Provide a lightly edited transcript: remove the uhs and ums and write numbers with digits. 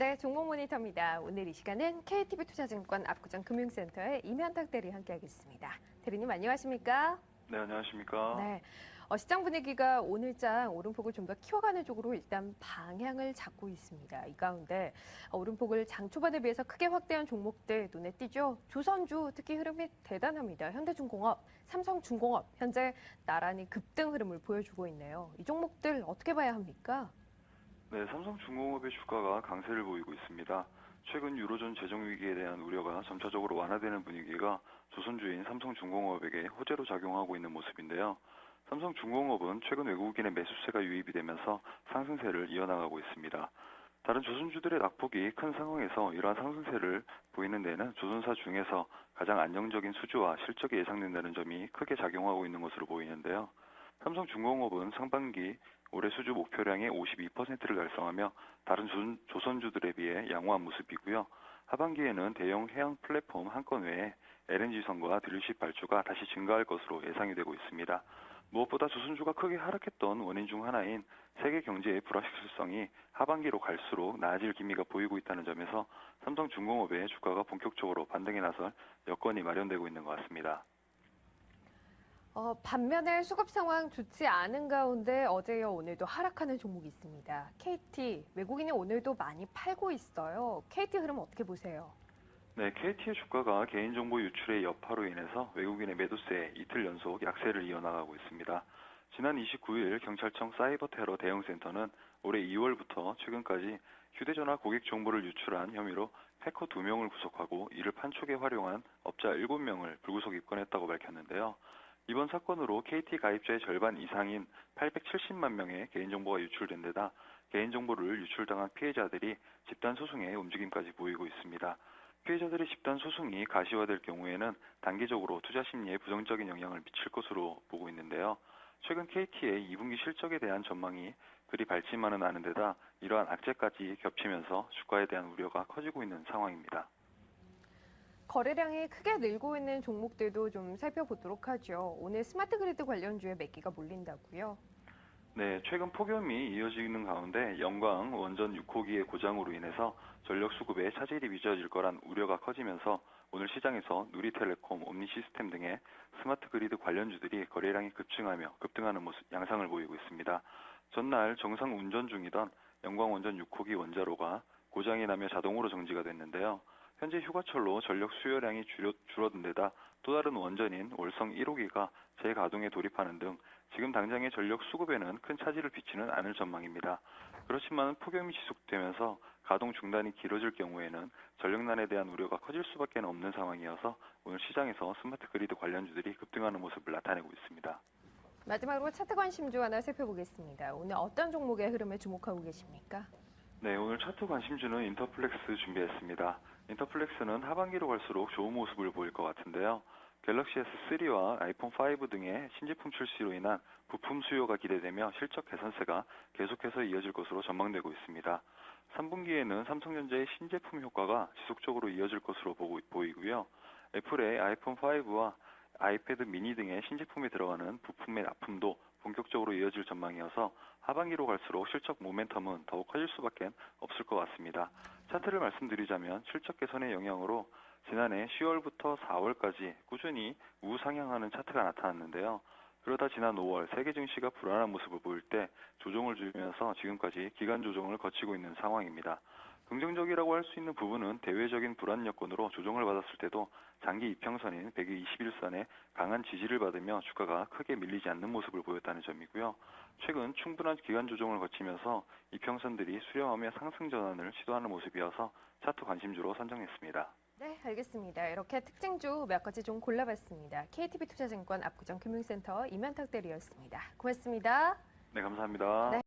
네, 종목 모니터입니다. 오늘 이 시간은 KTB투자증권 압구정 금융센터의 임현탁 대리 함께하겠습니다. 대리님 안녕하십니까? 네, 안녕하십니까? 네, 시장 분위기가 오늘장 오름폭을 좀 더 키워가는 쪽으로 일단 방향을 잡고 있습니다. 이 가운데 오름폭을 장 초반에 비해서 크게 확대한 종목들 눈에 띄죠. 조선주 특히 흐름이 대단합니다. 현대중공업, 삼성중공업 현재 나란히 급등 흐름을 보여주고 있네요. 이 종목들 어떻게 봐야 합니까? 네, 삼성중공업의 주가가 강세를 보이고 있습니다. 최근 유로존 재정 위기에 대한 우려가 점차적으로 완화되는 분위기가 조선주인 삼성중공업에게 호재로 작용하고 있는 모습인데요. 삼성중공업은 최근 외국인의 매수세가 유입이 되면서 상승세를 이어나가고 있습니다. 다른 조선주들의 낙폭이 큰 상황에서 이러한 상승세를 보이는 데는 조선사 중에서 가장 안정적인 수주와 실적이 예상된다는 점이 크게 작용하고 있는 것으로 보이는데요. 삼성중공업은 상반기 올해 수주 목표량의 52%를 달성하며 다른 조선주들에 비해 양호한 모습이고요. 하반기에는 대형 해양 플랫폼 한 건 외에 LNG선과 드릴십 발주가 다시 증가할 것으로 예상이 되고 있습니다. 무엇보다 조선주가 크게 하락했던 원인 중 하나인 세계 경제의 불확실성이 하반기로 갈수록 나아질 기미가 보이고 있다는 점에서 삼성중공업의 주가가 본격적으로 반등에 나설 여건이 마련되고 있는 것 같습니다. 반면에 수급 상황 좋지 않은 가운데 어제여 오늘도 하락하는 종목이 있습니다. KT, 외국인이 오늘도 많이 팔고 있어요. KT 흐름 어떻게 보세요? 네, KT의 주가가 개인정보 유출의 여파로 인해서 외국인의 매도세에 이틀 연속 약세를 이어나가고 있습니다. 지난 29일 경찰청 사이버 테러 대응센터는 올해 2월부터 최근까지 휴대전화 고객 정보를 유출한 혐의로 해커 2명을 구속하고 이를 판촉에 활용한 업자 7명을 불구속 입건했다고 밝혔는데요. 이번 사건으로 KT 가입자의 절반 이상인 870만 명의 개인정보가 유출된 데다 개인정보를 유출당한 피해자들이 집단 소송의 움직임까지 보이고 있습니다. 피해자들의 집단 소송이 가시화될 경우에는 단기적으로 투자 심리에 부정적인 영향을 미칠 것으로 보고 있는데요. 최근 KT의 2분기 실적에 대한 전망이 그리 밝지만은 않은 데다 이러한 악재까지 겹치면서 주가에 대한 우려가 커지고 있는 상황입니다. 거래량이 크게 늘고 있는 종목들도 좀 살펴보도록 하죠. 오늘 스마트 그리드 관련주에 매기가 몰린다고요? 네, 최근 폭염이 이어지는 가운데 영광 원전 6호기의 고장으로 인해서 전력 수급에 차질이 빚어질 거란 우려가 커지면서 오늘 시장에서 누리텔레콤, 옴니시스템 등의 스마트 그리드 관련주들이 거래량이 급증하는 모습 양상을 보이고 있습니다. 전날 정상 운전 중이던 영광 원전 6호기 원자로가 고장이 나며 자동으로 정지가 됐는데요. 현재 휴가철로 전력 수요량이 줄어든 데다 또 다른 원전인 월성 1호기가 재가동에 돌입하는 등 지금 당장의 전력 수급에는 큰 차질을 빚지는 않을 전망입니다. 그렇지만 폭염이 지속되면서 가동 중단이 길어질 경우에는 전력난에 대한 우려가 커질 수밖에 없는 상황이어서 오늘 시장에서 스마트 그리드 관련주들이 급등하는 모습을 나타내고 있습니다. 마지막으로 차트 관심주 하나 살펴보겠습니다. 오늘 어떤 종목의 흐름에 주목하고 계십니까? 네, 오늘 차트 관심주는 인터플렉스 준비했습니다. 인터플렉스는 하반기로 갈수록 좋은 모습을 보일 것 같은데요. 갤럭시 S3와 아이폰 5 등의 신제품 출시로 인한 부품 수요가 기대되며 실적 개선세가 계속해서 이어질 것으로 전망되고 있습니다. 3분기에는 삼성전자의 신제품 효과가 지속적으로 이어질 것으로 보이고요. 애플의 아이폰 5와 아이패드 미니 등의 신제품에 들어가는 부품의 납품도 본격적으로 이어질 전망이어서 하반기로 갈수록 실적 모멘텀은 더욱 커질 수밖에 없을 것 같습니다. 차트를 말씀드리자면 실적 개선의 영향으로 지난해 10월부터 4월까지 꾸준히 우상향하는 차트가 나타났는데요. 그러다 지난 5월 세계 증시가 불안한 모습을 보일 때 조정을 주면서 지금까지 기간 조정을 거치고 있는 상황입니다. 긍정적이라고 할 수 있는 부분은 대외적인 불안 여건으로 조정을 받았을 때도 장기 이평선인 121선의 강한 지지를 받으며 주가가 크게 밀리지 않는 모습을 보였다는 점이고요. 최근 충분한 기간 조정을 거치면서 이평선들이 수렴하며 상승 전환을 시도하는 모습이어서 차트 관심주로 선정했습니다. 네, 알겠습니다. 이렇게 특징주 몇 가지 좀 골라봤습니다. KTB투자증권 압구정 금융센터 임현탁 대리였습니다. 고맙습니다. 네, 감사합니다. 네.